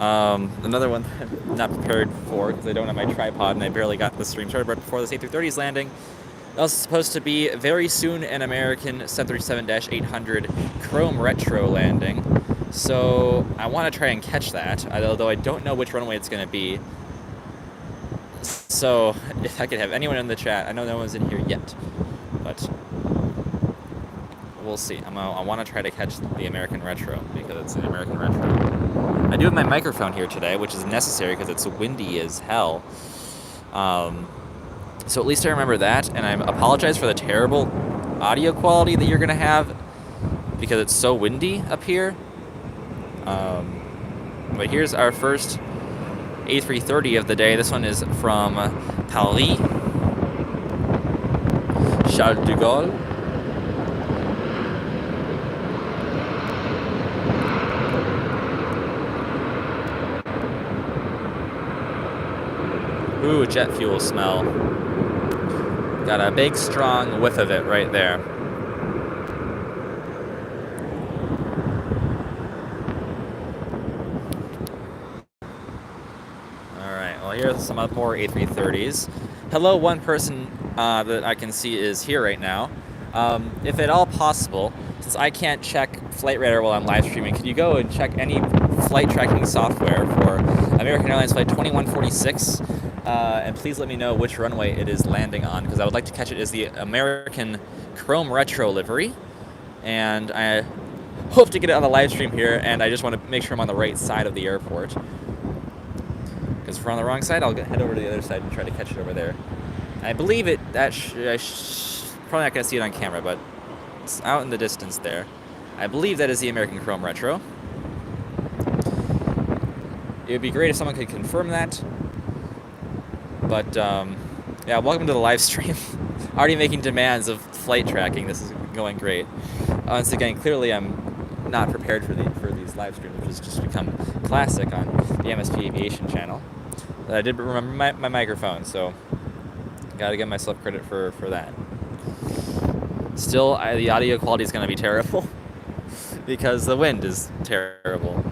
Another one that I'm not prepared for because I don't have my tripod and I barely got the stream started right before this A330 is landing. Also supposed to be very soon an American 737-800 Chrome Retro landing. So I want to try and catch that, although I don't know which runway it's going to be. So if I could have anyone in the chat, I know no one's in here yet, but we'll see. I want to try to catch the American Retro because it's an American Retro. I do have my microphone here today, which is necessary because it's windy as hell. So at least I remember that, and I apologize for the terrible audio quality that you're going to have because it's so windy up here. But here's our first A330 of the day. This one is from Paris, Charles de Gaulle. Ooh, jet fuel smell. Got a big, strong whiff of it right there. Alright, well here's some more A330s. Hello, one person that I can see is here right now. If at all possible, since I can't check Flight Radar while I'm live streaming, could you go and check any flight tracking software for American Airlines Flight 2146? And please let me know which runway it is landing on, because I would like to catch it as the American Chrome Retro livery. And I hope to get it on the live stream here, and I just want to make sure I'm on the right side of the airport. Because if we're on the wrong side, I'll head over to the other side and try to catch it over there. I believe it, probably not going to see it on camera, but it's out in the distance there. I believe that is the American Chrome Retro. It would be great if someone could confirm that. But, yeah, welcome to the live stream. Already making demands of flight tracking. This is going great. Once again, clearly I'm not prepared for these live streams, which has just become classic on the MSP Aviation channel. But I did remember my microphone, so gotta give myself credit for that. Still, the audio quality is going to be terrible because the wind is terrible.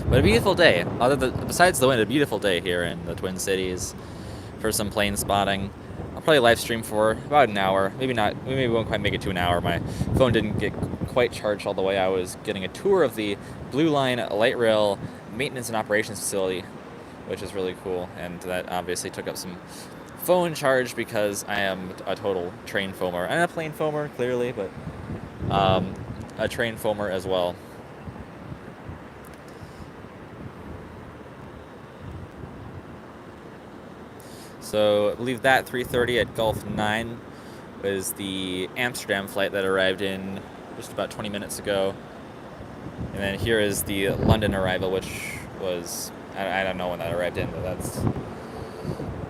But a beautiful day. Besides the wind, a beautiful day here in the Twin Cities for some plane spotting. I'll probably live stream for about an hour. Maybe not. Maybe we won't quite make it to an hour. My phone didn't get quite charged all the way. I was getting a tour of the Blue Line Light Rail Maintenance and Operations Facility, which is really cool. And that obviously took up some phone charge because I am a total train foamer. I'm a plane foamer, clearly, but a train foamer as well. So I believe that 3:30 at Gulf 9 was the Amsterdam flight that arrived in just about 20 minutes ago. And then here is the London arrival, which was, I don't know when that arrived in, but that's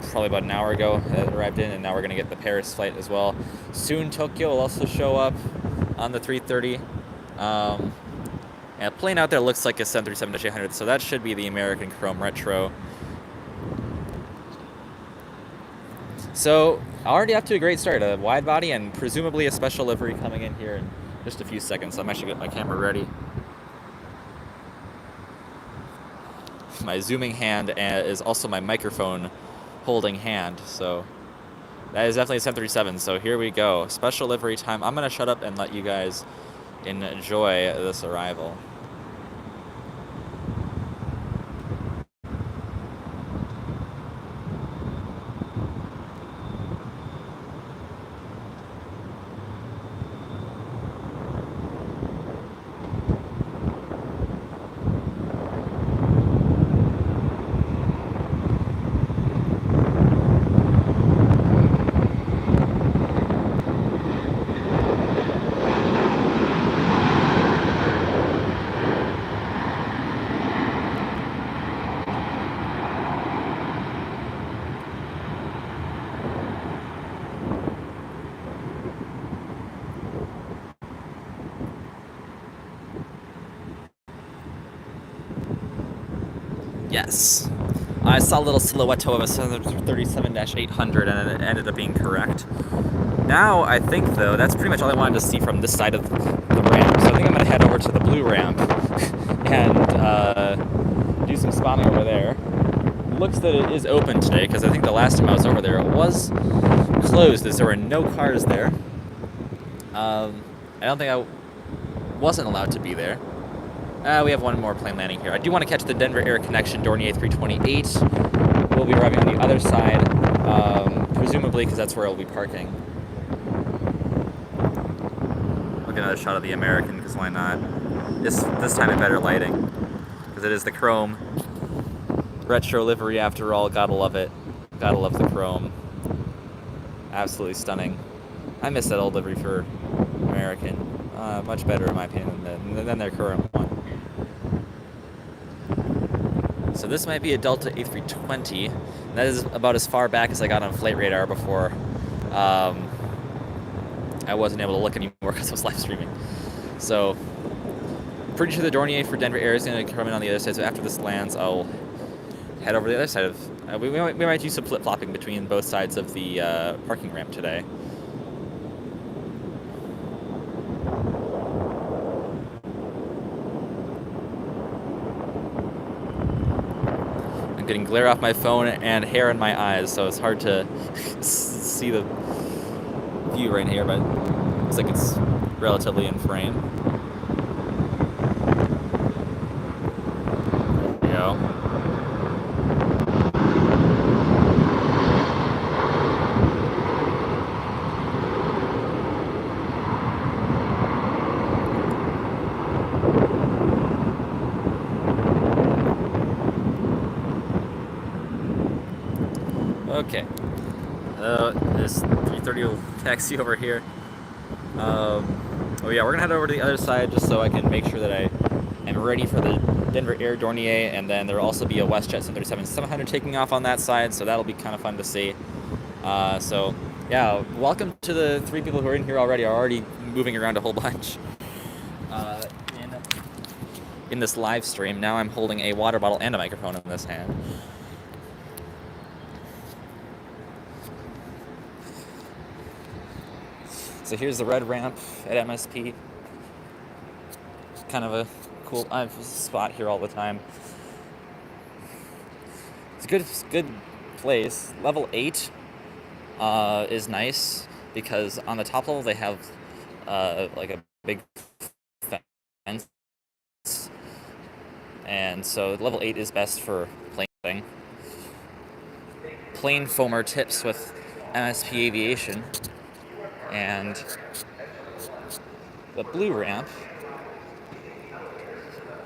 probably about an hour ago that it arrived in, and now we're going to get the Paris flight as well. Soon Tokyo will also show up on the 3:30. And a plane out there looks like a 737-800, so that should be the American Chrome Retro. So, already off to a great start. A wide body and presumably a special livery coming in here in just a few seconds. So I'm actually getting my camera ready. My zooming hand is also my microphone holding hand. So that is definitely a 737. So here we go. Special livery time. I'm going to shut up and let you guys enjoy this arrival. Yes. I saw a little silhouette of a 737-800 and it ended up being correct. Now, I think, though, that's pretty much all I wanted to see from this side of the ramp. So I think I'm going to head over to the blue ramp and do some spotting over there. Looks that it is open today, because I think the last time I was over there it was closed as there were no cars there. I don't think I wasn't allowed to be there. We have one more plane landing here. I do want to catch the Denver Air Connection Dornier 328. We'll be arriving on the other side, presumably because that's where I'll be parking. Look at another shot of the American, because why not? This time in better lighting, because it is the chrome retro livery after all. Gotta love it. Gotta love the chrome. Absolutely stunning. I miss that old livery for American. Much better in my opinion than their current one. So this might be a Delta A320. That is about as far back as I got on Flight Radar before I wasn't able to look anymore because I was live streaming. So pretty sure the Dornier for Denver Air is going to come in on the other side. So after this lands, I'll head over to the other side of. We might do some flip flopping between both sides of the parking ramp today. Getting glare off my phone and hair in my eyes, so it's hard to see the view right here, but it looks like it's relatively in frame. There we go. Okay, this 330 will taxi over here. Oh yeah, we're gonna head over to the other side just so I can make sure that I am ready for the Denver Air Dornier, and then there'll also be a WestJet 737-700 taking off on that side, so that'll be kind of fun to see. So yeah, welcome to the 3 people who are in here already, are already moving around a whole bunch. In this live stream, now I'm holding a water bottle and a microphone in this hand. So here's the red ramp at MSP. Kind of a cool spot here all the time. It's a good place. Level 8 is nice because on the top level they have like a big fence, and so level 8 is best for plane foamer tips with MSP Aviation. And the blue ramp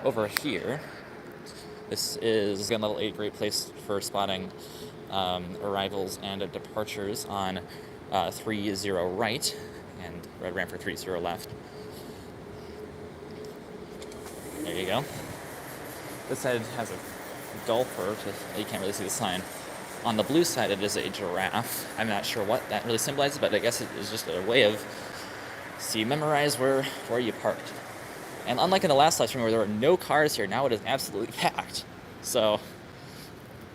over here, this is again level 8, great place for spotting arrivals and departures on 30 right and red ramp for 30 left. There you go. This side has a golfer, you can't really see the sign. On the blue side, it is a giraffe. I'm not sure what that really symbolizes, but I guess it is just a way of, so you memorize where you parked. And unlike in the last live stream where there were no cars here, now it is absolutely packed. So,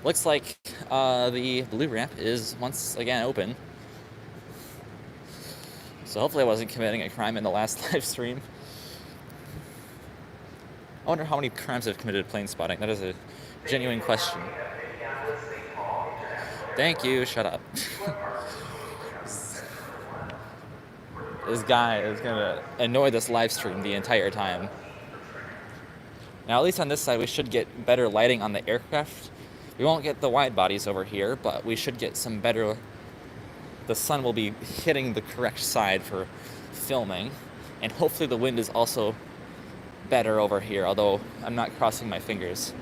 looks like the blue ramp is once again open. So hopefully I wasn't committing a crime in the last live stream. I wonder how many crimes I've committed plane spotting. That is a genuine question. Thank you, shut up. This guy is gonna annoy this live stream the entire time. Now, at least on this side, we should get better lighting on the aircraft. We won't get the wide bodies over here, but we should get some better. The sun will be hitting the correct side for filming, and hopefully the wind is also better over here, although I'm not crossing my fingers.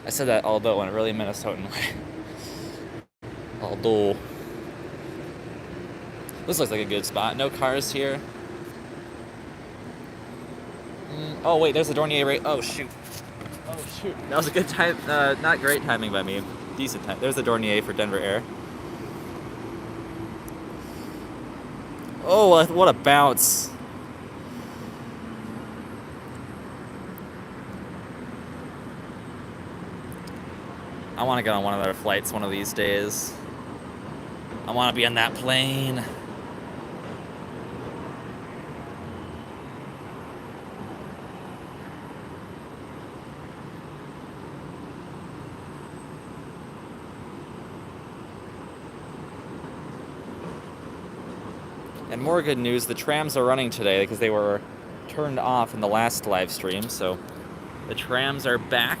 I said that although in a really Minnesotan way. Although. This looks like a good spot. No cars here. Oh wait, there's a Dornier right. Oh shoot. That was a good time. Not great timing by me. Decent time. There's a Dornier for Denver Air. Oh, what a bounce. I want to get on one of their flights one of these days. I want to be on that plane. And more good news, the trams are running today because they were turned off in the last live stream. So the trams are back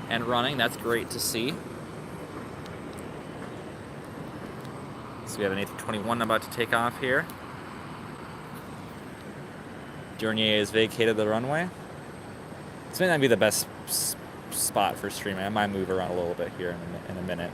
and running. That's great to see. So we have an A321 about to take off here. Dornier has vacated the runway. This may not be the best spot for streaming. I might move around a little bit here in a minute.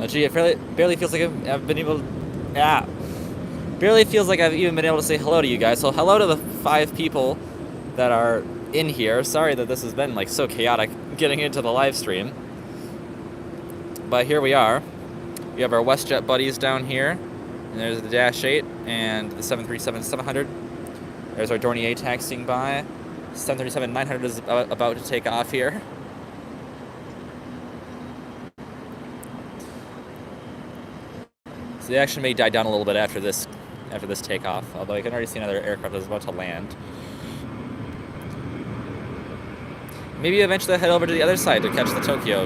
Gee, it barely feels like I've been able to, barely feels like I've even been able to say hello to you guys. So hello to the 5 people that are in here. Sorry that this has been like so chaotic getting into the live stream. But here we are. We have our WestJet buddies down here. And there's the Dash 8 and the 737-700. There's our Dornier taxiing by. 737-900 is about to take off here. So the action may die down a little bit after this takeoff, although I can already see another aircraft that's about to land. Maybe eventually I'll head over to the other side to catch the Tokyo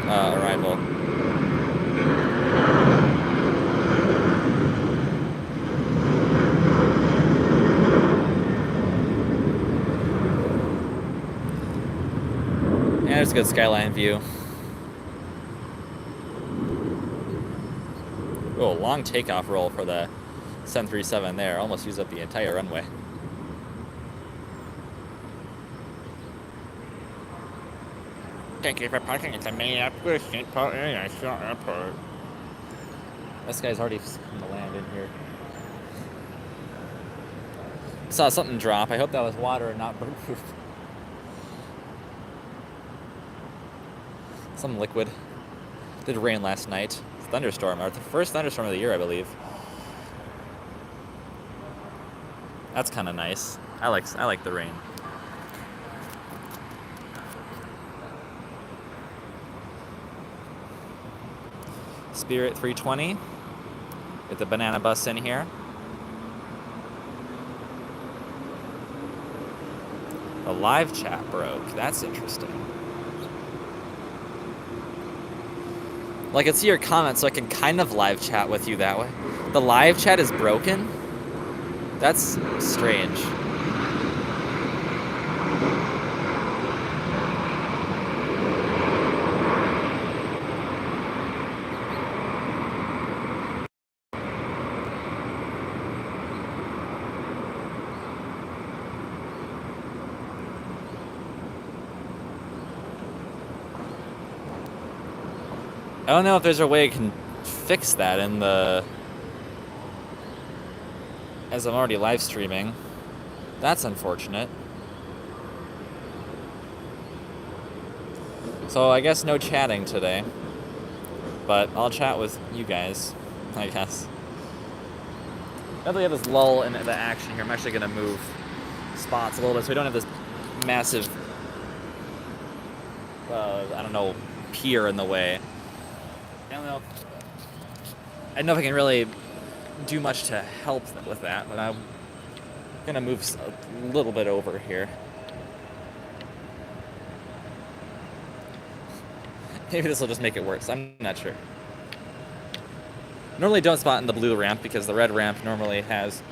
arrival. And there's a good skyline view. Oh, long takeoff roll for the 737 there. Almost used up the entire runway. Thank you for parking at the Minneapolis St. Paul International Airport. This guy's already going to land in here. Saw something drop. I hope that was water and not bird proof. Some liquid. Did rain last night. Thunderstorm, or the first thunderstorm of the year, I believe. That's kind of nice. I like the rain. Spirit 320 with the banana bus in here. The live chat broke. That's interesting. Well, I can see your comments, so I can kind of live chat with you that way. The live chat is broken? That's strange. I don't know if there's a way I can fix that in the... as I'm already live streaming. That's unfortunate. So I guess no chatting today. But I'll chat with you guys, I guess. Now that we have this lull in the action here, I'm actually going to move spots a little bit so we don't have this massive, I don't know, pier in the way. I don't know if I can really do much to help with that, but I'm gonna move a little bit over here. Maybe this will just make it worse. I'm not sure. Normally don't spot in the blue ramp because the red ramp normally has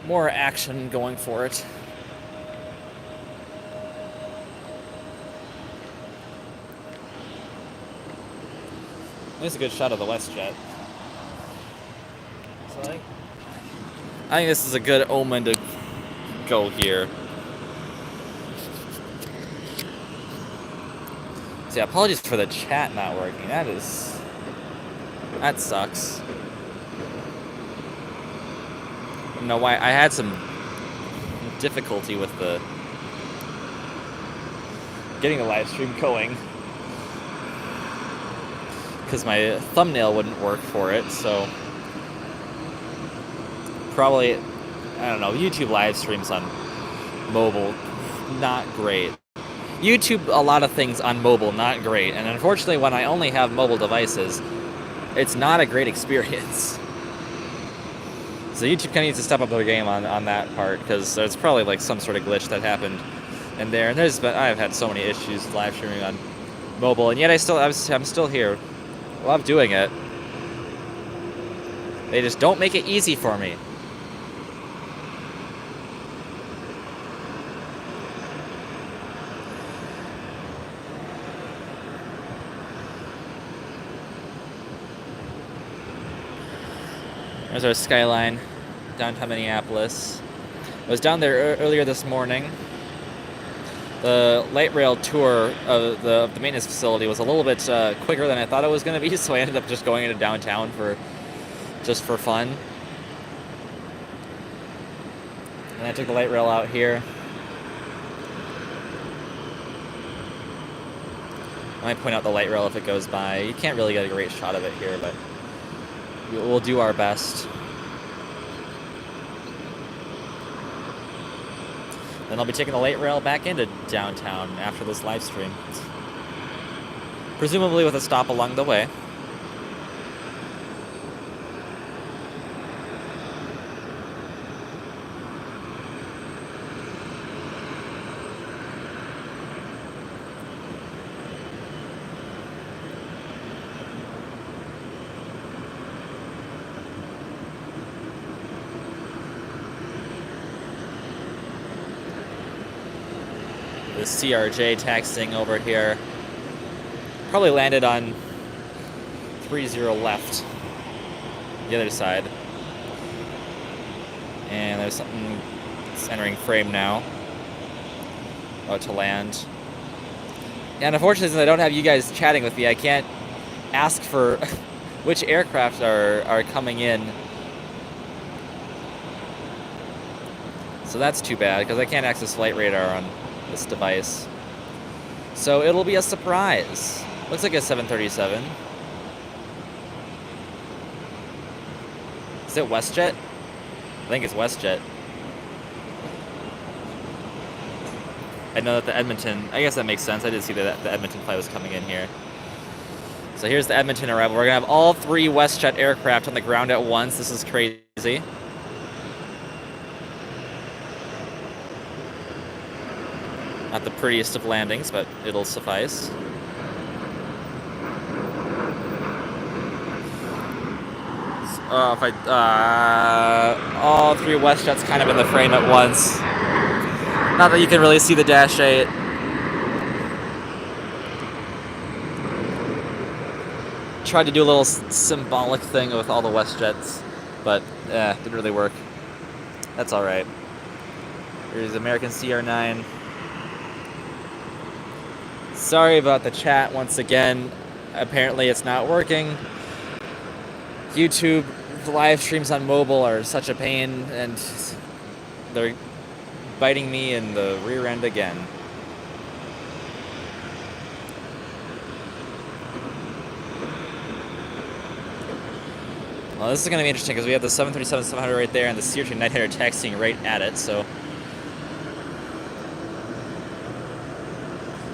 more action going for it. There's a good shot of the WestJet. So I think this is a good omen to go here. So yeah, apologies for the chat not working. That sucks. I don't know why. I had some difficulty with the getting the live stream going, because my thumbnail wouldn't work for it. So probably, I don't know, YouTube live streams on mobile, not great. YouTube, a lot of things on mobile, not great. And unfortunately, when I only have mobile devices, it's not a great experience. So YouTube kind of needs to step up their game on that part, because there's probably like some sort of glitch that happened in there. And I've had so many issues with live streaming on mobile, and yet I'm still here. Love doing it. They just don't make it easy for me. There's our skyline, downtown Minneapolis. I was down there earlier this morning. The light rail tour of the maintenance facility was a little bit quicker than I thought it was going to be, so I ended up just going into downtown for fun. And I took the light rail out here. I might point out the light rail if it goes by. You can't really get a great shot of it here, but we'll do our best. Then I'll be taking the light rail back into downtown after this live stream, presumably with a stop along the way. The CRJ taxiing over here. Probably landed on 30 left, the other side. And there's something that's entering frame now, about to land. And unfortunately, since I don't have you guys chatting with me, I can't ask for which aircraft are coming in. So that's too bad, because I can't access flight radar on this device. So it'll be a surprise. Looks like a 737. Is it WestJet? I think it's WestJet. I know that the Edmonton, I guess that makes sense. I did see that the Edmonton flight was coming in here. So here's the Edmonton arrival. We're gonna have all 3 WestJet aircraft on the ground at once. This is crazy. Not the prettiest of landings, but it'll suffice. All 3 WestJets kind of in the frame at once. Not that you can really see the Dash 8. Tried to do a little symbolic thing with all the WestJets, but didn't really work. That's all right. Here's American CR9. Sorry about the chat once again. Apparently it's not working. YouTube live streams on mobile are such a pain, and they're biting me in the rear end again. Well, this is going to be interesting because we have the 737-700 right there and the CRJ-900 taxiing right at it, so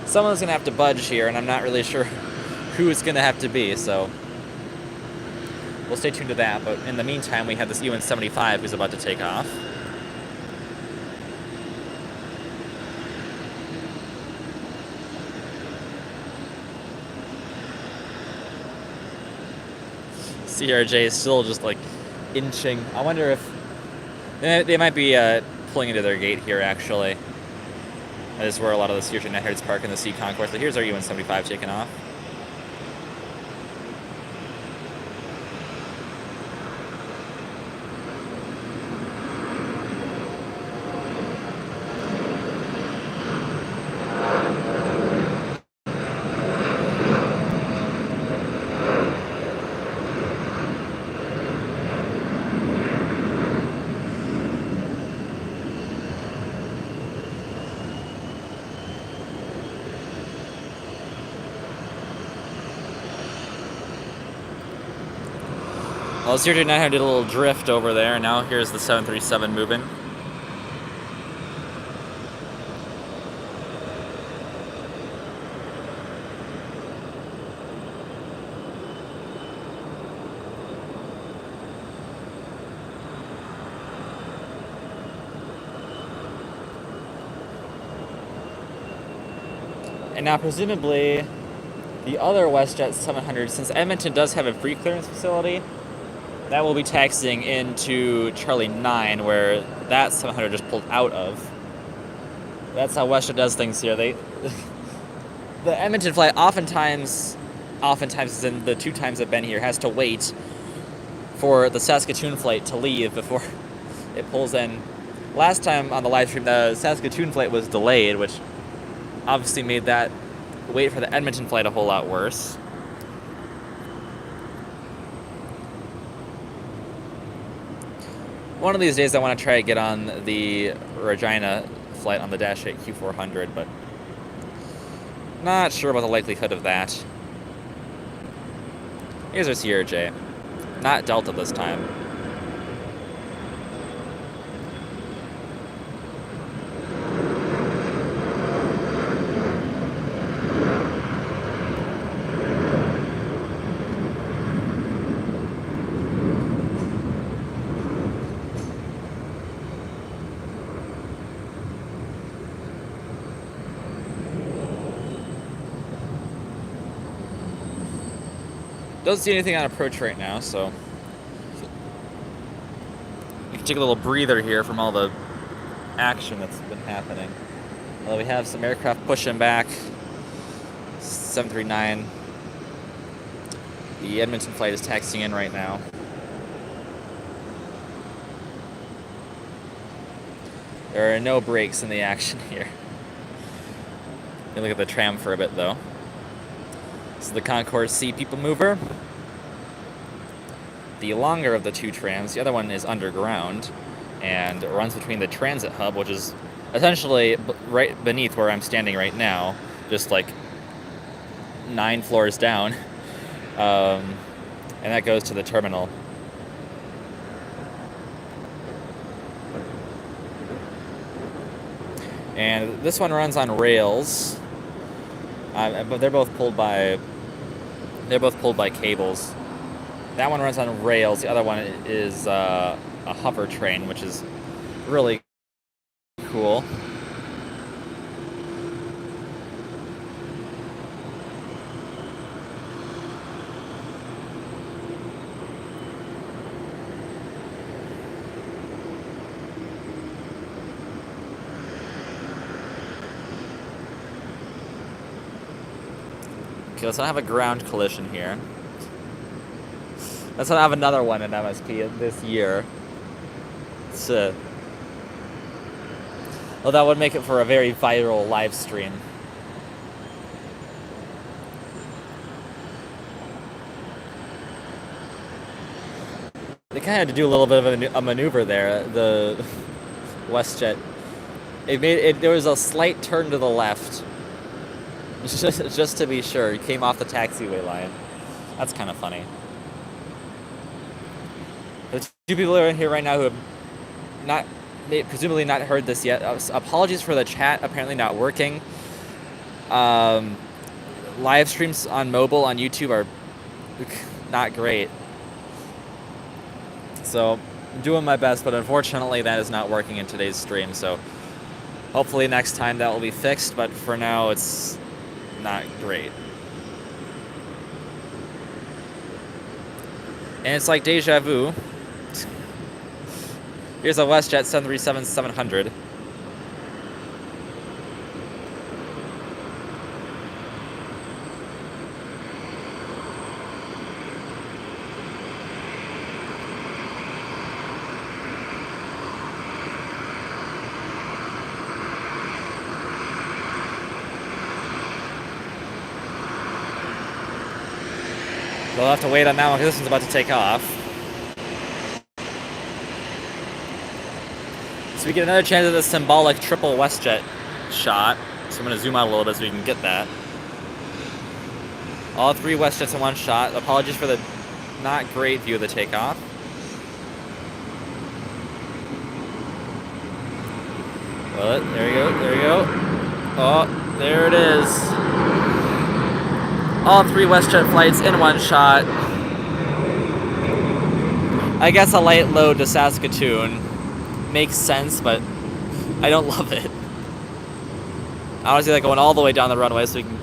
someone's going to have to budge here, and I'm not really sure who it's going to have to be, so we'll stay tuned to that. But in the meantime, we have this UN-75 who's about to take off. CRJ is still just like inching. I wonder if they might be pulling into their gate here, actually. That is where a lot of the CRJ-900s park in the C concourse. So here's our UN-75 taking off. Well, 029 did a little drift over there, and now here's the 737 moving. And now, presumably, the other WestJet 700, since Edmonton does have a pre-clearance facility, that will be taxiing into Charlie 9, where that 700 just pulled out of. That's how WestJet does things here. The Edmonton flight oftentimes in the 2 times I've been here, has to wait for the Saskatoon flight to leave before it pulls in. Last time on the live stream, the Saskatoon flight was delayed, which obviously made that wait for the Edmonton flight a whole lot worse. One of these days I want to try to get on the Regina flight on the Dash 8 Q400, but not sure about the likelihood of that. Here's our Sierra J. Not Delta this time. Don't see anything on approach right now, so we can take a little breather here from all the action that's been happening. Although we have some aircraft pushing back. 739. The Edmonton flight is taxiing in right now. There are no brakes in the action here. Let me look at the tram for a bit, though. This is the Concourse C People Mover. The longer of the 2 trams, the other one is underground and runs between the transit hub, which is essentially right beneath where I'm standing right now, just like 9 floors down. And that goes to the terminal. And this one runs on rails, but they're both pulled by cables. That one runs on rails. The other one is a hover train, which is really cool. Okay, let's not have a ground collision here. Let's not have another one in MSP this year. Well, that would make it for a very viral live stream. They kind of had to do a little bit of a maneuver there. The WestJet, there was a slight turn to the left, just to be sure. It came off the taxiway line. That's kind of funny. There's 2 people in here right now who have presumably not heard this yet. Apologies for the chat apparently not working. Live streams on mobile on YouTube are not great. So I'm doing my best, but unfortunately that is not working in today's stream. So hopefully next time that will be fixed, but for now it's not great. And it's like deja vu. Here's a WestJet 737-700. We'll have to wait on that one because this one's about to take off. So we get another chance at the symbolic triple WestJet shot. So I'm going to zoom out a little bit so we can get that. All 3 WestJets in one shot. Apologies for the not great view of the takeoff. Well, there you go, there you go. Oh, there it is. All 3 WestJet flights in one shot. I guess a light load to Saskatoon makes sense, but I don't love it. I honestly like going all the way down the runway so we can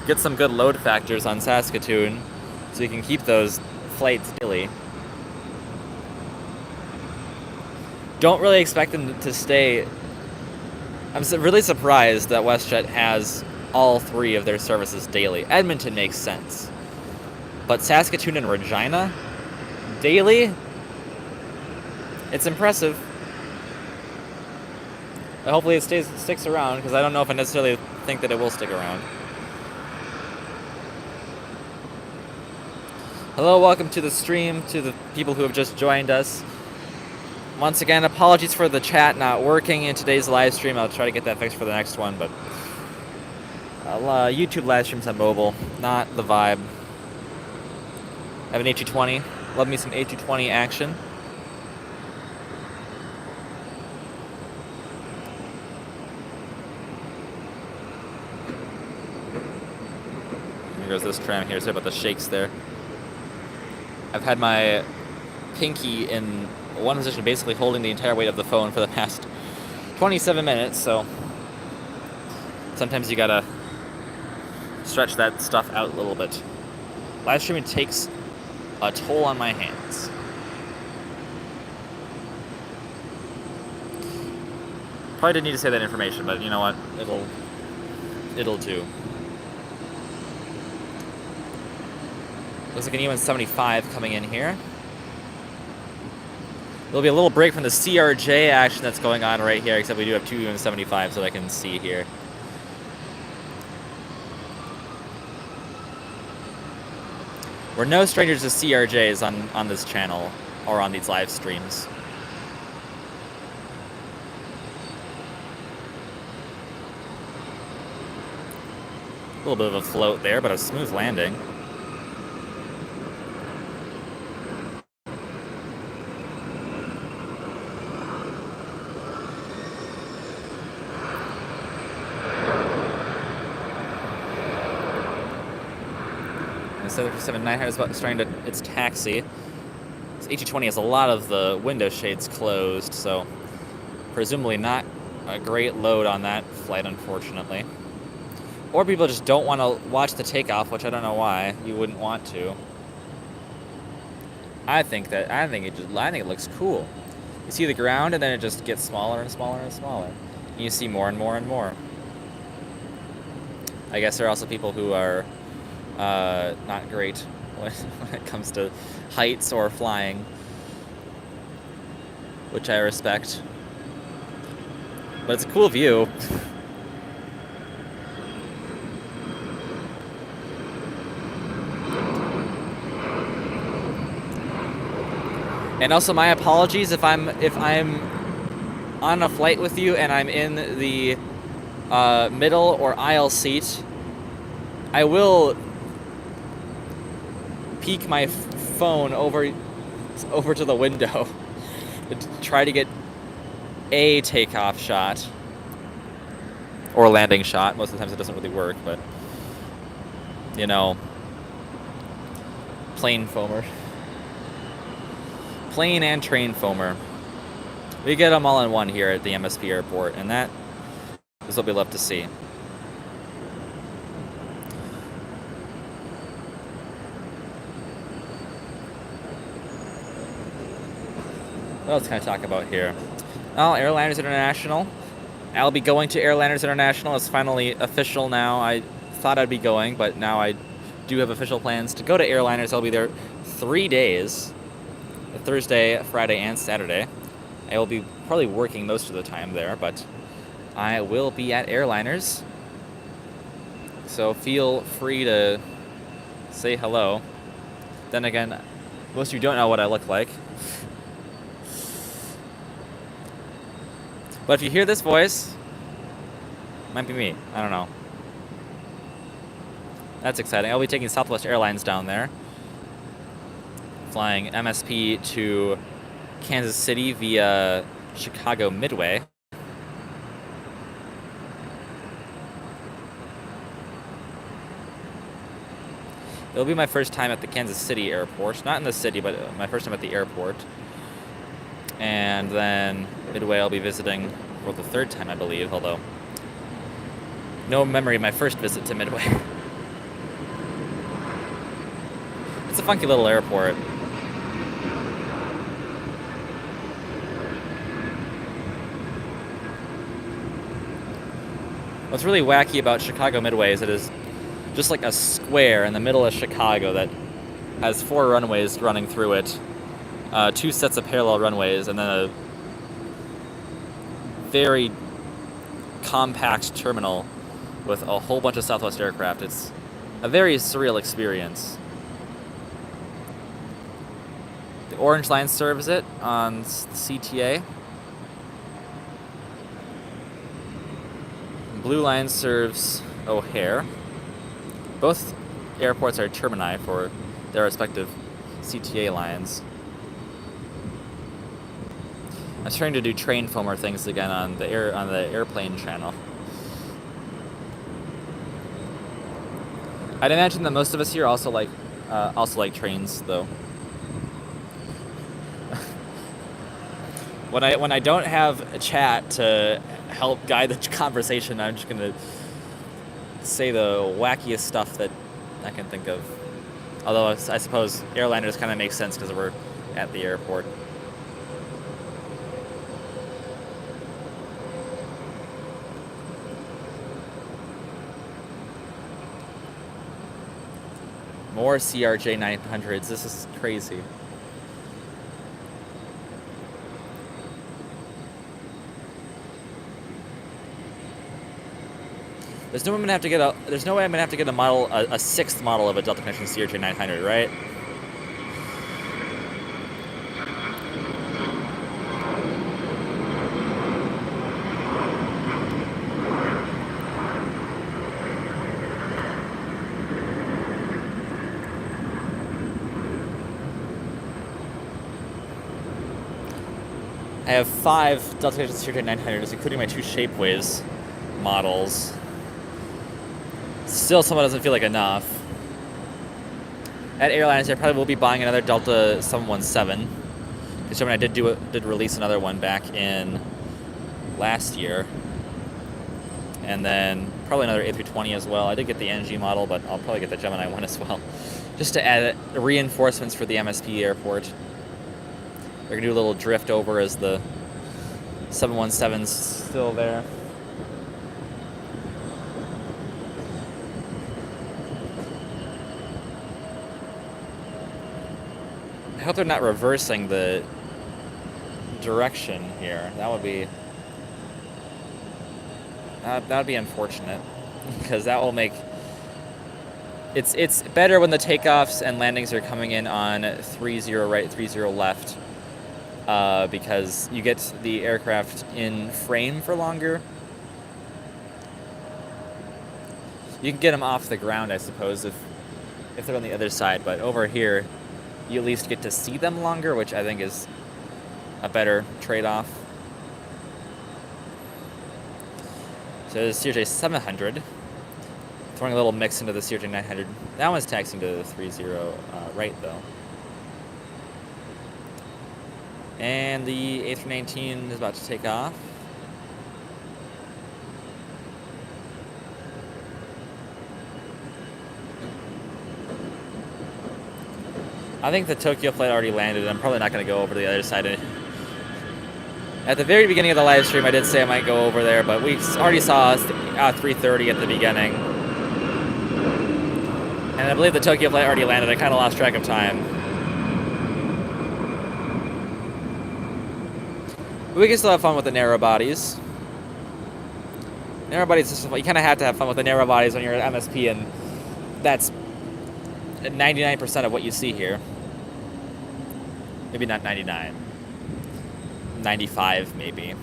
get some good load factors on Saskatoon so we can keep those flights daily. Don't really expect them to stay. I'm really surprised that WestJet has all 3 of their services daily. Edmonton makes sense. But Saskatoon and Regina? Daily? It's impressive. Hopefully it sticks around, because I don't know if I necessarily think that it will stick around. Hello, welcome to the stream, to the people who have just joined us. Once again, apologies for the chat not working in today's live stream. I'll try to get that fixed for the next one, but YouTube live streams on mobile, not the vibe. I have an A220. Love me some A220 action. Here goes this tram here. Sorry about the shakes there. I've had my pinky in one position, basically holding the entire weight of the phone for the past 27 minutes, so sometimes you gotta stretch that stuff out a little bit. Live streaming takes a toll on my hands. Probably didn't need to say that information, but you know what? It'll do. Looks like an E175 coming in here. There'll be a little break from the CRJ action that's going on right here, except we do have 2 E175s that I can see here. We're no strangers to CRJs on this channel or on these live streams. A little bit of a float there, but a smooth landing. The 737-900 is about starting its taxi. This A220 has a lot of the window shades closed, so presumably not a great load on that flight, unfortunately. Or people just don't want to watch the takeoff, which I don't know why you wouldn't want to. I think it looks cool. You see the ground, and then it just gets smaller and smaller and smaller. And you see more and more and more. I guess there are also people who are not great when it comes to heights or flying, which I respect. But it's a cool view. And also my apologies if I'm on a flight with you and I'm in the middle or aisle seat. I will peek my phone over to the window to try to get a takeoff shot or landing shot. Most of the times it doesn't really work, but you know, plane foamer. Plane and train foamer. We get them all in one here at the MSP airport, and that is what we love to see. What else can I talk about here? Oh, Airliners International. I'll be going to Airliners International. It's finally official now. I thought I'd be going, but now I do have official plans to go to Airliners. I'll be there 3 days. Thursday, Friday, and Saturday. I will be probably working most of the time there, but I will be at Airliners. So feel free to say hello. Then again, most of you don't know what I look like. But if you hear this voice, it might be me. I don't know. That's exciting. I'll be taking Southwest Airlines down there. flying MSP to Kansas City via Chicago Midway. It'll be my first time at the Kansas City airport. Not in the city, but my first time at the airport. And then Midway I'll be visiting for the third time, I believe, although no memory of my first visit to Midway. It's a funky little airport. What's really wacky about Chicago Midway is it is just like a square in the middle of Chicago that has 4 runways running through it, 2 sets of parallel runways, and then a very compact terminal with a whole bunch of Southwest aircraft. It's a very surreal experience. The Orange Line serves it on CTA. Blue Line serves O'Hare. Both airports are termini for their respective CTA lines. I was trying to do train foamer things again on the airplane channel. I'd imagine that most of us here also like trains, though. When I don't have a chat to help guide the conversation, I'm just gonna say the wackiest stuff that I can think of. Although I suppose airliners kind of make sense because we're at the airport. More CRJ 900s. This is crazy. There's no way I'm gonna have to get a model, a 6th model of a Delta Connection CRJ 900, right? I have 5 Delta Connection CRJ 900s, including my 2 Shapeways models. Still, someone doesn't feel like enough. At airlines, I probably will be buying another Delta 717. Because I did release another one back in last year, and then probably another A320 as well. I did get the NG model, but I'll probably get the Gemini one as well, just to add reinforcements for the MSP airport. We're gonna do a little drift over as the 717's still there. I hope they're not reversing the direction here. That would be unfortunate, because that will make it's better when the takeoffs and landings are coming in on 30 right, 30 left, because you get the aircraft in frame for longer. You can get them off the ground, I suppose, if they're on the other side, but over here you at least get to see them longer, which I think is a better trade-off. So there's CRJ 700, throwing a little mix into the CRJ 900. That one's taxiing to the 30 right, though. And the A319 is about to take off. I think the Tokyo flight already landed. I'm probably not going to go over to the other side. At the very beginning of the live stream, I did say I might go over there, but we already saw 3:30 at the beginning. And I believe the Tokyo flight already landed. I kind of lost track of time. But we can still have fun with the narrow bodies. Narrow bodies, you kind of have to have fun with the narrow bodies when you're at MSP, and that's 99% of what you see here. Maybe not 99. 95 maybe.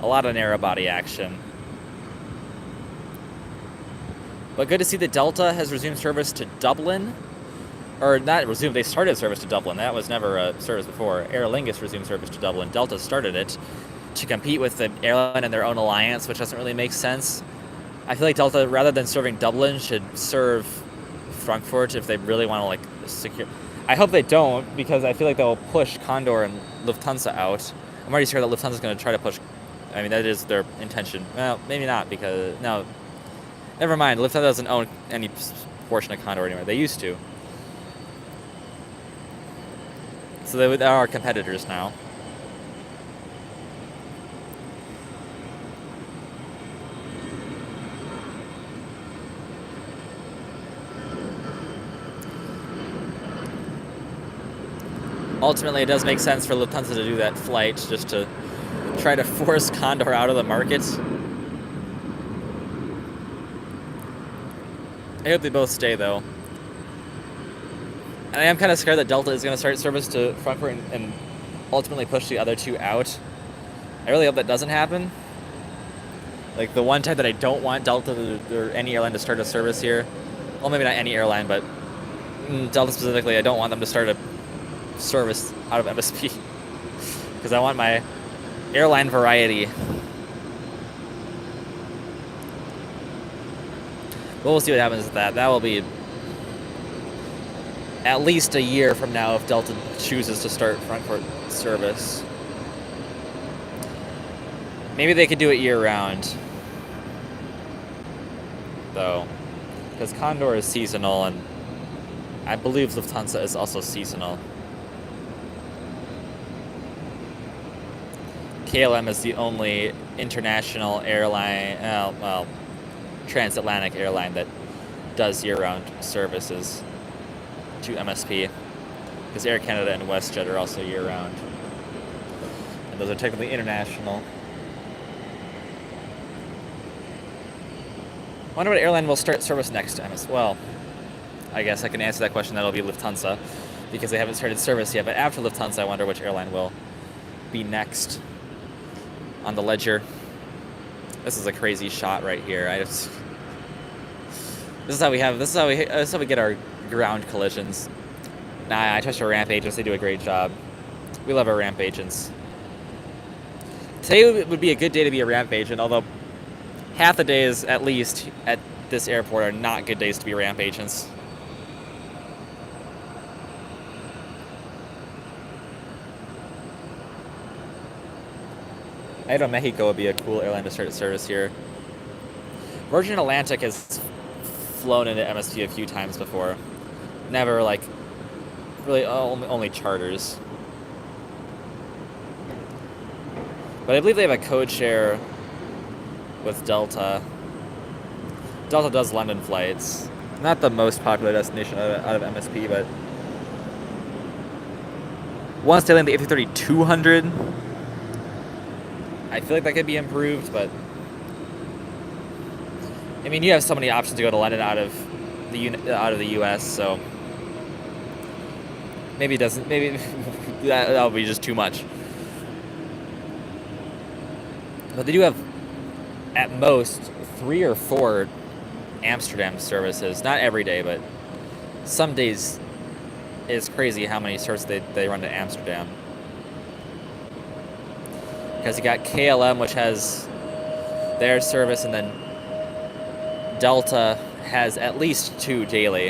A lot of narrow body action. But good to see that Delta has resumed service to Dublin. or not resumed, they started service to Dublin. That was never a service before. Aer Lingus resumed service to Dublin. Delta started it to compete with the airline in their own alliance, which doesn't really make sense. I feel like Delta, rather than serving Dublin, should serve Frankfurt if they really want to like secure. I hope they don't, because I feel like they'll push Condor and Lufthansa out. I'm already sure that Lufthansa's going to try to push. I mean, that is their intention. Well, maybe not, because no, never mind. Lufthansa doesn't own any portion of Condor anymore. They used to. So they are competitors now. Ultimately, it does make sense for Lufthansa to do that flight, just to try to force Condor out of the market. I hope they both stay, though. And I am kind of scared that Delta is going to start service to Frankfurt and ultimately push the other two out. I really hope that doesn't happen. Like, the one time that I don't want Delta or any airline to start a service here, well, maybe not any airline, but Delta specifically, I don't want them to start a service out of MSP, because I want my airline variety. But we'll see what happens with that. That will be at least a year from now if Delta chooses to start Frankfurt service. Maybe they could do it year-round, though, because Condor is seasonal, and I believe Lufthansa is also seasonal. KLM is the only international airline, well, transatlantic airline that does year-round services to MSP, because Air Canada and WestJet are also year-round, and those are technically international. I wonder what airline will start service next to MS. Well, I guess I can answer that question. That'll be Lufthansa, because they haven't started service yet. But after Lufthansa, I wonder which airline will be next on the ledger. This is a crazy shot right here. This is how we get our ground collisions. Nah, I trust our ramp agents. They do a great job. We love our ramp agents. Today would be a good day to be a ramp agent, although half the days, at least, at this airport are not good days to be ramp agents. Aeromexico would be a cool airline to start a service here. Virgin Atlantic has flown into MSP a few times before. Never, like, really only charters. But I believe they have a code share with Delta. Delta does London flights. Not the most popular destination out of MSP, but once they land the A330-200, I feel like that could be improved, but I mean, you have so many options to go to London out of the U.S., so maybe it doesn't. Maybe that'll be just too much. But they do have, at most, 3 or 4 Amsterdam services. Not every day, but some days it's crazy how many services they run to Amsterdam. Because you got KLM, which has their service, and then Delta has at least 2 daily,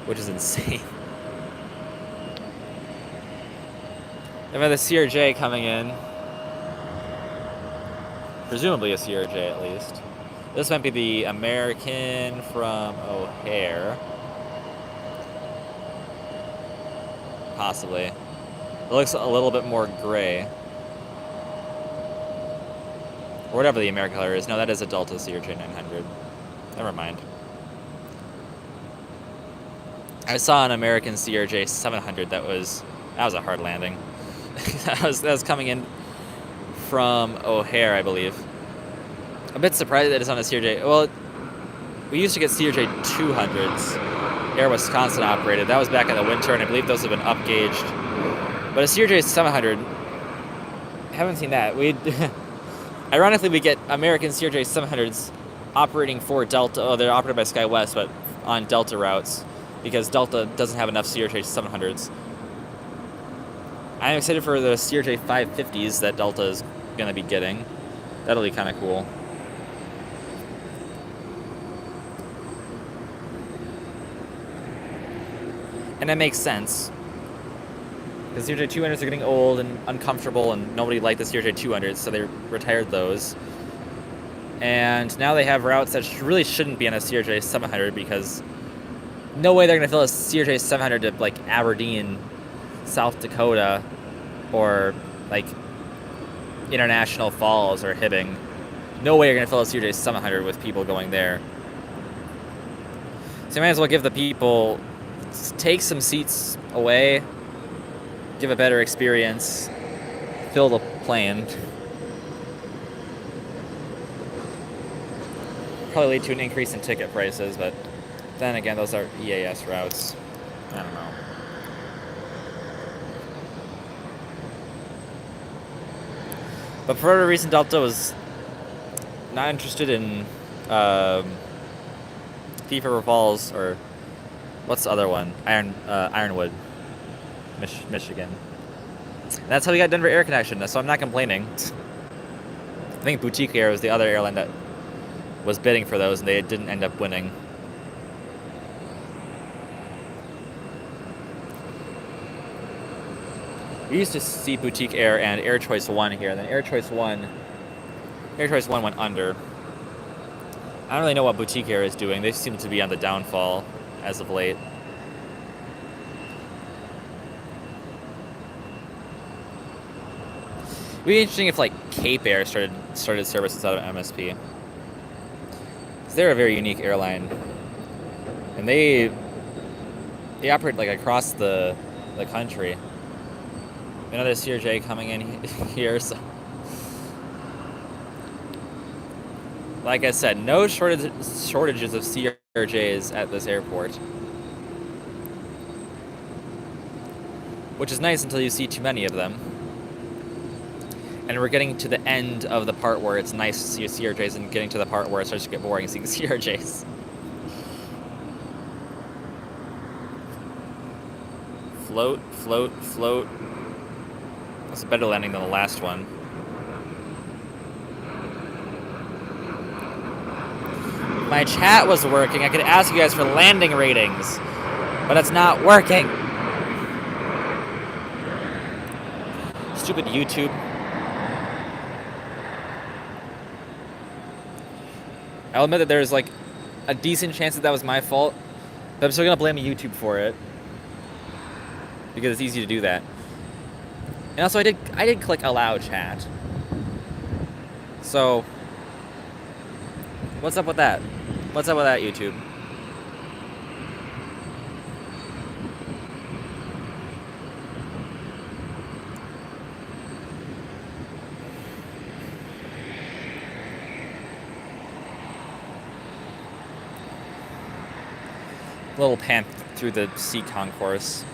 which is insane. And then the CRJ coming in. Presumably a CRJ, at least. This might be the American from O'Hare. Possibly. It looks a little bit more gray. Or whatever the American color is. No, that is a Delta CRJ 900. Never mind. I saw an American CRJ 700 that was a hard landing. that was coming in from O'Hare, I believe. A bit surprised that it's on a CRJ. Well, we used to get CRJ 200s. Air Wisconsin operated. That was back in the winter, and I believe those have been upgauged. But a CRJ 700, I haven't seen that. Ironically, we get American CRJ 700s operating for Delta. Oh, they're operated by SkyWest, but on Delta routes. because Delta doesn't have enough CRJ 700s. I'm excited for the CRJ 550s that Delta is going to be getting. That'll be kind of cool. And that makes sense. Because CRJ 200s are getting old and uncomfortable, and nobody liked the CRJ 200s, so they retired those. And now they have routes that really shouldn't be on a CRJ 700, because no way they're going to fill a CRJ 700 to, like, Aberdeen, South Dakota, or, like, International Falls or Hibbing. No way you're going to fill a CRJ 700 with people going there. So you might as well give the people, take some seats away, give a better experience, fill the plane. Probably lead to an increase in ticket prices, but then again, those are EAS routes. I don't know. But for whatever reason, Delta was not interested in Thief River Falls, or what's the other one? Ironwood, Michigan. And that's how we got Denver Air Connection, so I'm not complaining. I think Boutique Air was the other airline that was bidding for those, and they didn't end up winning. We used to see Boutique Air and Air Choice 1 here, and then Air Choice 1 went under. I don't really know what Boutique Air is doing. They seem to be on the downfall as of late. It'd be interesting if, like, Cape Air started services out of MSP. Because they're a very unique airline. And they operate, like, across the country. Another CRJ coming in here, so... Like I said, no shortages of CRJs at this airport. Which is nice until you see too many of them. And we're getting to the end of the part where it's nice to see CRJs, and getting to the part where it starts to get boring seeing CRJs. Float, float, float. That's a better landing than the last one. My chat was working. I could ask you guys for landing ratings, but it's not working. Stupid YouTube. I'll admit that there's, like, a decent chance that was my fault, but I'm still gonna blame YouTube for it, because it's easy to do that. And also, I did click allow chat. So, what's up with that? What's up with that, YouTube? Little pan through the seat concourse,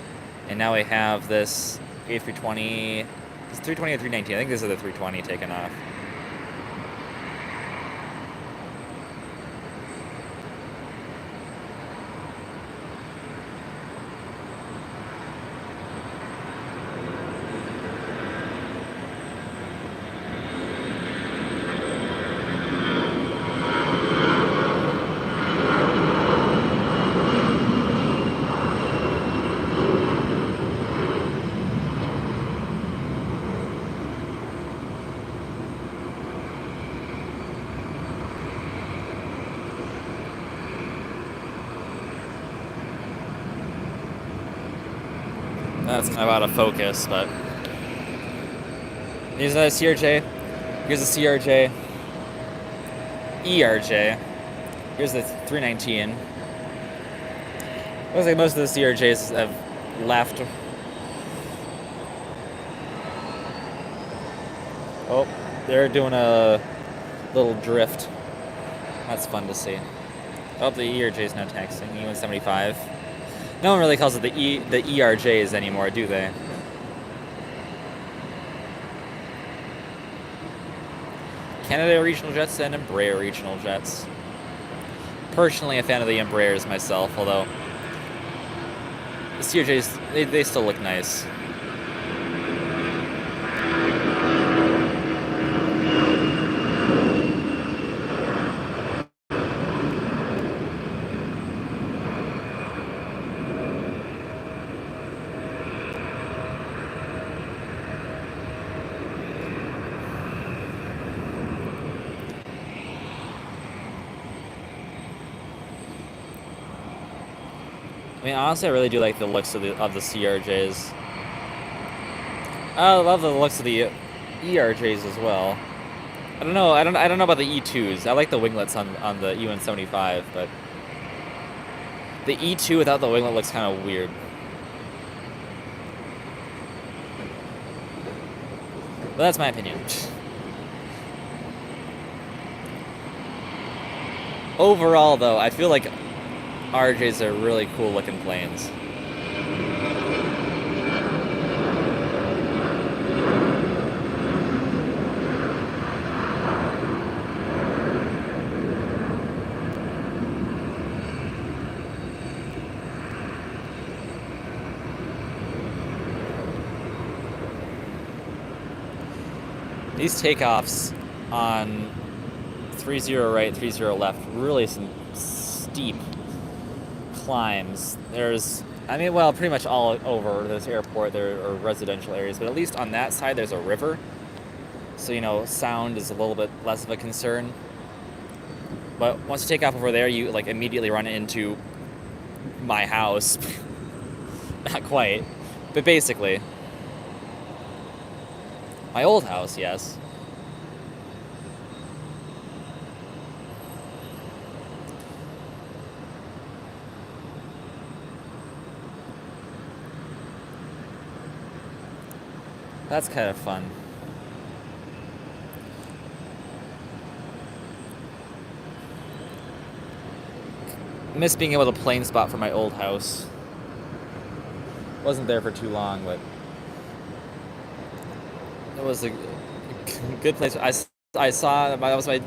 and now we have this A320. Is it 320 or 319? I think this is the 320 taken off. That's kind of out of focus, but here's another CRJ. Here's a CRJ. ERJ. Here's the 319. Looks like most of the CRJs have left. Oh, they're doing a little drift. That's fun to see. Oh, the ERJ is now taxing. E175. No one really calls it the ERJs anymore, do they? Canada regional jets and Embraer regional jets. Personally, a fan of the Embraers myself, although The CRJs, they still look nice. I mean, honestly, I really do like the looks of the CRJs. I love the looks of the ERJs as well. I don't know. I don't know about the E2s. I like the winglets on the UN-75, but the E2 without the winglet looks kind of weird. But that's my opinion. Overall, though, I feel like RJs are really cool looking planes. These takeoffs on 30 right, 30 left, really some steep climbs. There's, I mean, well, pretty much all over this airport there are residential areas, but at least on that side there's a river. So, you know, sound is a little bit less of a concern. But once you take off over there, you like immediately run into my house. Not quite, but basically. My old house, yes. That's kind of fun. Miss being able to plane spot from my old house. Wasn't there for too long, but it was a good place. I saw, that was my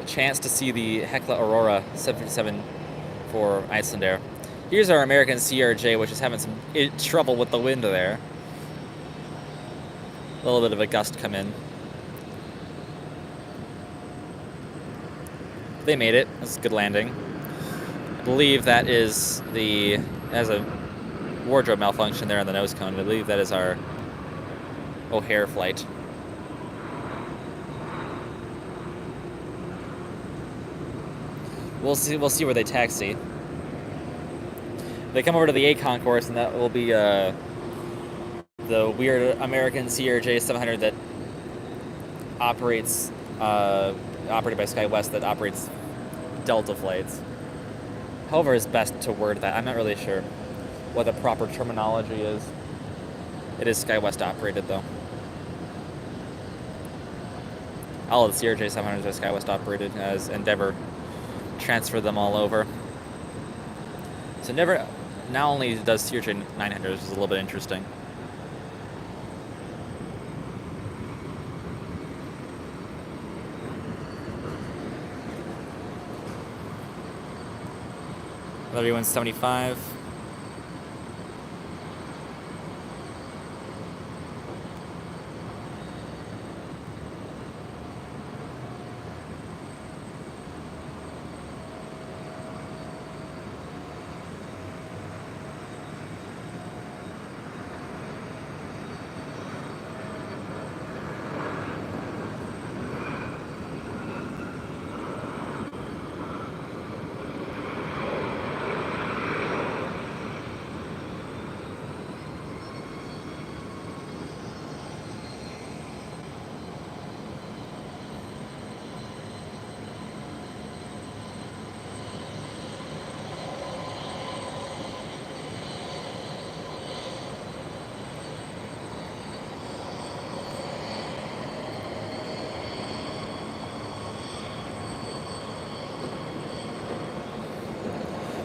chance to see the Hecla Aurora 757 for Icelandair. Here's our American CRJ, which is having some trouble with the wind there. A little bit of a gust come in. They made it. That's a good landing. I believe that is has a wardrobe malfunction there on the nose cone. I believe that is our O'Hare flight. We'll see where they taxi. They come over to the A concourse, and that will be the weird American CRJ 700 that operates operated by SkyWest, that operates Delta flights. However, it's best to word that. I'm not really sure what the proper terminology is. It is SkyWest operated, though. All of the CRJ 700s are SkyWest operated, as Endeavor transferred them all over. So Endeavor not only does CRJ 900s, which is a little bit interesting. Another UN-75.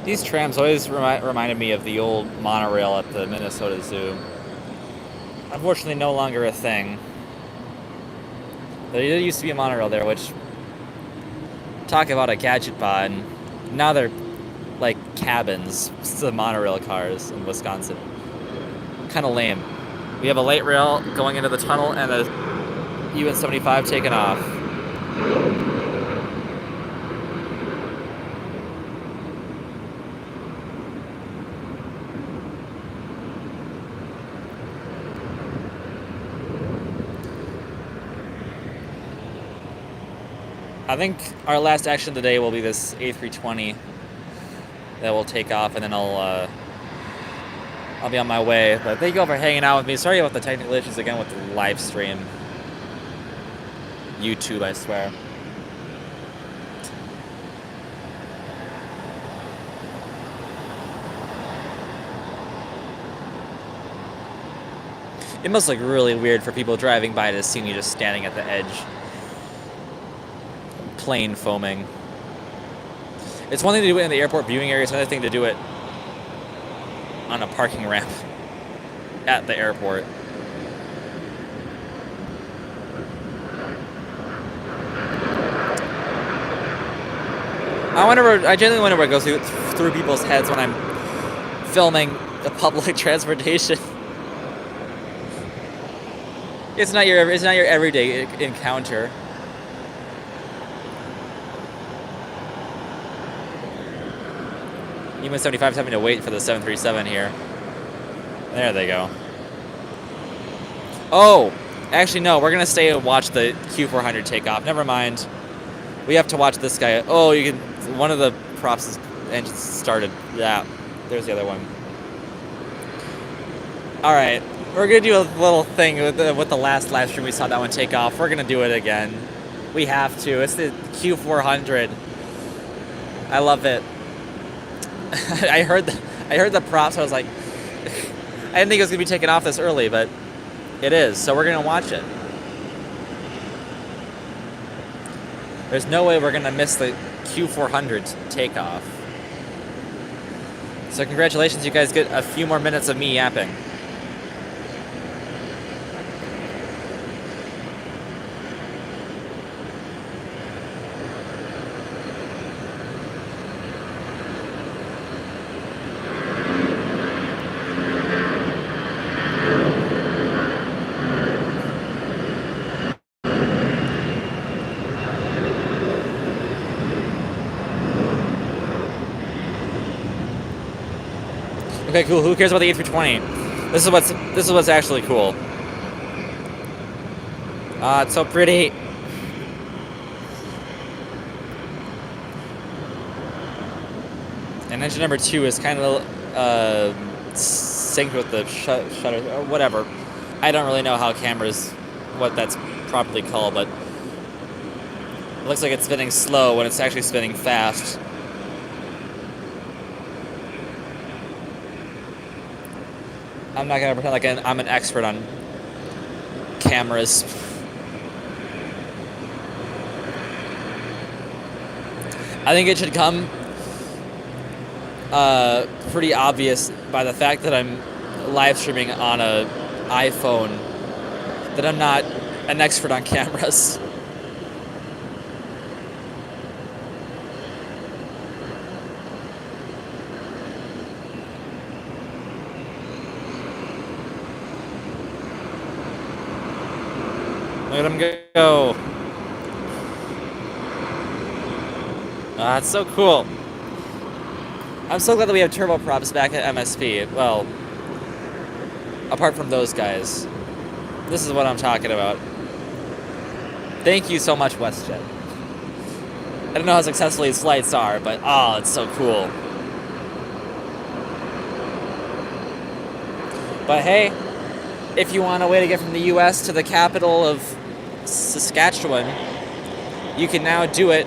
These trams always reminded me of the old monorail at the Minnesota Zoo. Unfortunately, no longer a thing. There used to be a monorail there, which, talk about a gadget bod. Now they're like cabins, the monorail cars in Wisconsin. Kind of lame. We have a light rail going into the tunnel and a UN-75 taking off. I think our last action today will be this A320 that will take off, and then I'll be on my way. But thank you all for hanging out with me. Sorry about the technical issues again with the live stream. YouTube, I swear. It must look really weird for people driving by to see me just standing at the edge. Plane foaming. It's one thing to do it in the airport viewing area, it's another thing to do it on a parking ramp at the airport. I genuinely wonder what goes through people's heads when I'm filming the public transportation. It's not your everyday encounter. UN-75's having to wait for the 737 here. There they go. Oh, actually no, we're gonna stay and watch the Q400 take off. Never mind. We have to watch this guy. Oh, you can. One of the props' engines started. Yeah, there's the other one. All right, we're gonna do a little thing with the last live stream we saw that one take off. We're gonna do it again. We have to. It's the Q400. I love it. I heard the props. I was like, I didn't think it was gonna be taken off this early, but it is. So we're gonna watch it. There's no way we're gonna miss the Q400 takeoff. So congratulations, you guys get a few more minutes of me yapping. Okay, cool. Who cares about the A320? This is what's actually cool. It's so pretty. And engine number 2 is kind of synced with the shutter or whatever. I don't really know how cameras, what that's properly called, but it looks like it's spinning slow when it's actually spinning fast. I'm not gonna pretend like I'm an expert on cameras. I think it should come pretty obvious by the fact that I'm live streaming on a iPhone that I'm not an expert on cameras. Let him go. It's so cool. I'm so glad that we have turboprops back at MSP. Well, apart from those guys. This is what I'm talking about. Thank you so much, WestJet. I don't know how successful these flights are, but oh, it's so cool. But hey, if you want a way to get from the US to the capital of Saskatchewan, you can now do it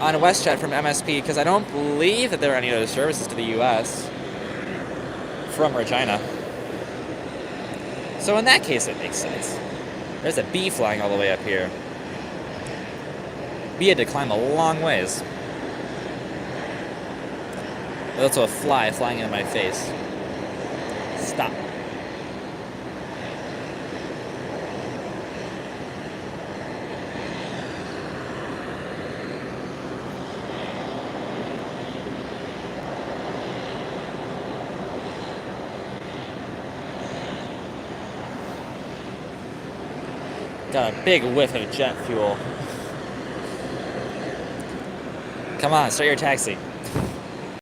on WestJet from MSP, because I don't believe that there are any other services to the US from Regina. So in that case, it makes sense. There's a bee flying all the way up here. Bee had to climb a long ways. There's also a fly flying into my face. Stop. Got a big whiff of jet fuel. Come on, start your taxi.